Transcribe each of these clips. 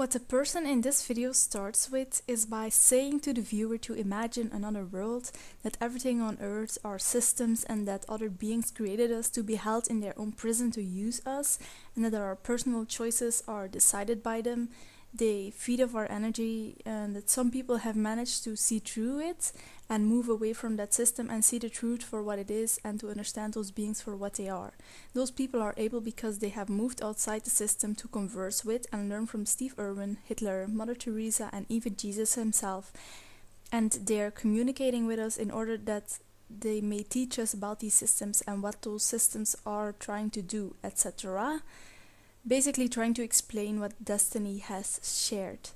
What the person in this video starts with is by saying to the viewer to imagine another world, that everything on earth are systems and that other beings created us to be held in their own prison to use us, and that our personal choices are decided by them. They feed off our energy, and that some people have managed to see through it and move away from that system and see the truth for what it is and to understand those beings for what they are. Those people are able because they have moved outside the system to converse with and learn from Steve Irwin, Hitler, Mother Teresa, and even Jesus himself. And they are communicating with us in order that they may teach us about these systems and what those systems are trying to do, etc. Basically trying to explain what destiny has shared.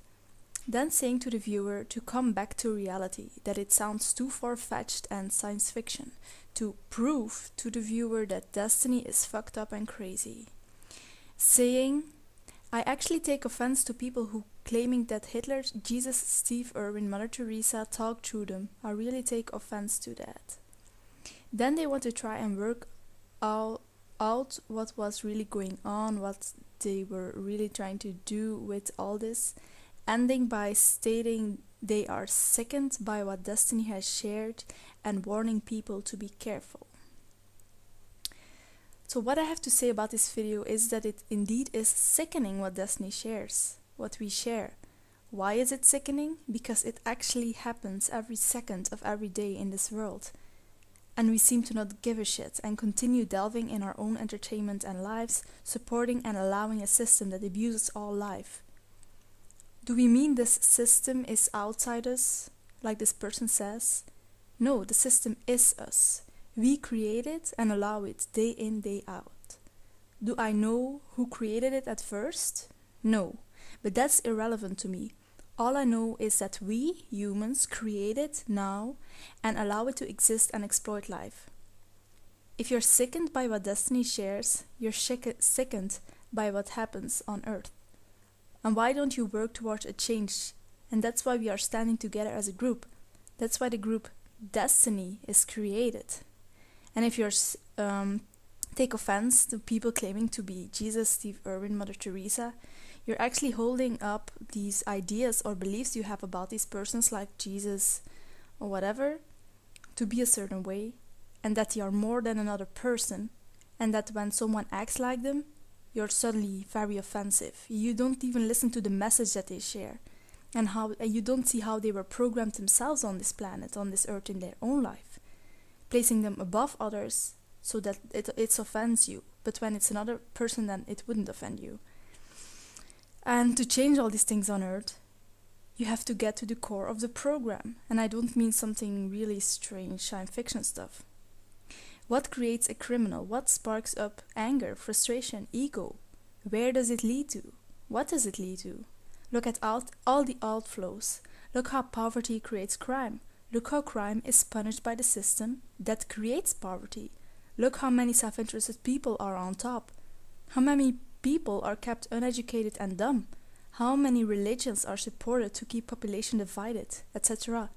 Then saying to the viewer to come back to reality, that it sounds too far-fetched and science fiction, to prove to the viewer that destiny is fucked up and crazy. Saying, I actually take offense to people who claiming that Hitler, Jesus, Steve Irwin, Mother Teresa talked through them. I really take offense to that. Then they want to try and work out what was really going on, what they were really trying to do with all this, ending by stating they are sickened by what destiny has shared and warning people to be careful. So what I have to say about this video is that it indeed is sickening what destiny shares, what we share. Why is it sickening? Because it actually happens every second of every day in this world. And we seem to not give a shit and continue delving in our own entertainment and lives, supporting and allowing a system that abuses all life. Do we mean this system is outside us, like this person says? No, the system is us. We create it and allow it day in, day out. Do I know who created it at first? No, but that's irrelevant to me. All I know is that we, humans, create it now and allow it to exist and exploit life. If you're sickened by what destiny shares, you're sickened by what happens on Earth. And why don't you work towards a change? And that's why we are standing together as a group. That's why the group Destiny is created. And if you're take offense to people claiming to be Jesus, Steve Irwin, Mother Teresa, you're actually holding up these ideas or beliefs you have about these persons like Jesus or whatever to be a certain way, and that they are more than another person, and that when someone acts like them, you're suddenly very offensive. You don't even listen to the message that they share, and you don't see how they were programmed themselves on this planet, on this earth, in their own life, placing them above others so that it offends you, but when it's another person then it wouldn't offend you. And to change all these things on Earth, you have to get to the core of the program. And I don't mean something really strange science fiction stuff. What creates a criminal? What sparks up anger, frustration, ego? Where does it lead to? What does it lead to? Look at all the outflows. Look how poverty creates crime. Look how crime is punished by the system that creates poverty. Look how many self-interested people are on top. How many people are kept uneducated and dumb. How many religions are supported to keep population divided, etc.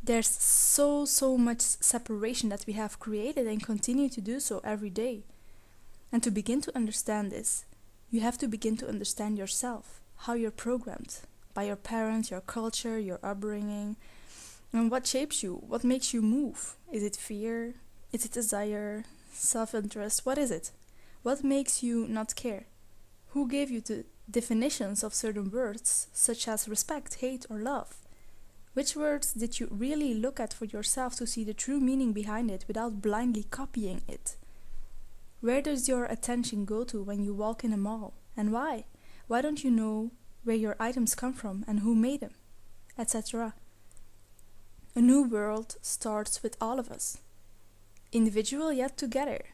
There's so much separation that we have created and continue to do so every day. And to begin to understand this, you have to begin to understand yourself, how you're programmed by your parents, your culture, your upbringing, and what shapes you, what makes you move. Is it fear? Is it desire? Self-interest? What is it? What makes you not care? Who gave you the definitions of certain words, such as respect, hate, or love? Which words did you really look at for yourself to see the true meaning behind it without blindly copying it? Where does your attention go to when you walk in a mall, and why? Why don't you know where your items come from and who made them, etc.? A new world starts with all of us. Individual yet together.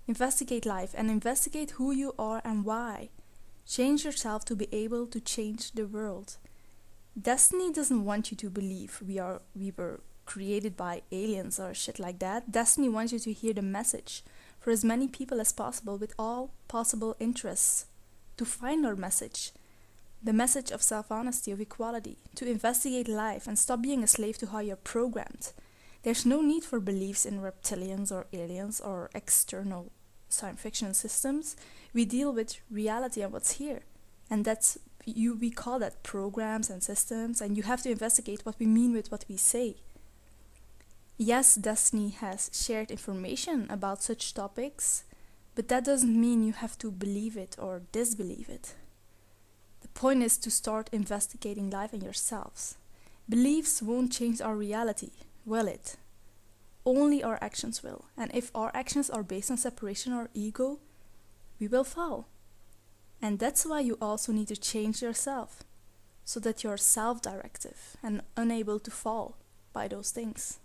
Investigate life and investigate who you are and why. Change yourself to be able to change the world. Destiny doesn't want you to believe we were created by aliens or shit like that. Destiny wants you to hear the message for as many people as possible with all possible interests, to find our message. The message of self-honesty, of equality, to investigate life and stop being a slave to how you're programmed. There's no need for beliefs in reptilians or aliens or external science fiction systems. We deal with reality and what's here. And we call that programs and systems, and you have to investigate what we mean with what we say. Yes, destiny has shared information about such topics, but that doesn't mean you have to believe it or disbelieve it. The point is to start investigating life and yourselves. Beliefs won't change our reality, will it? Only our actions will. And if our actions are based on separation or ego, we will fall. And that's why you also need to change yourself, so that you're self-directive and unable to fall by those things.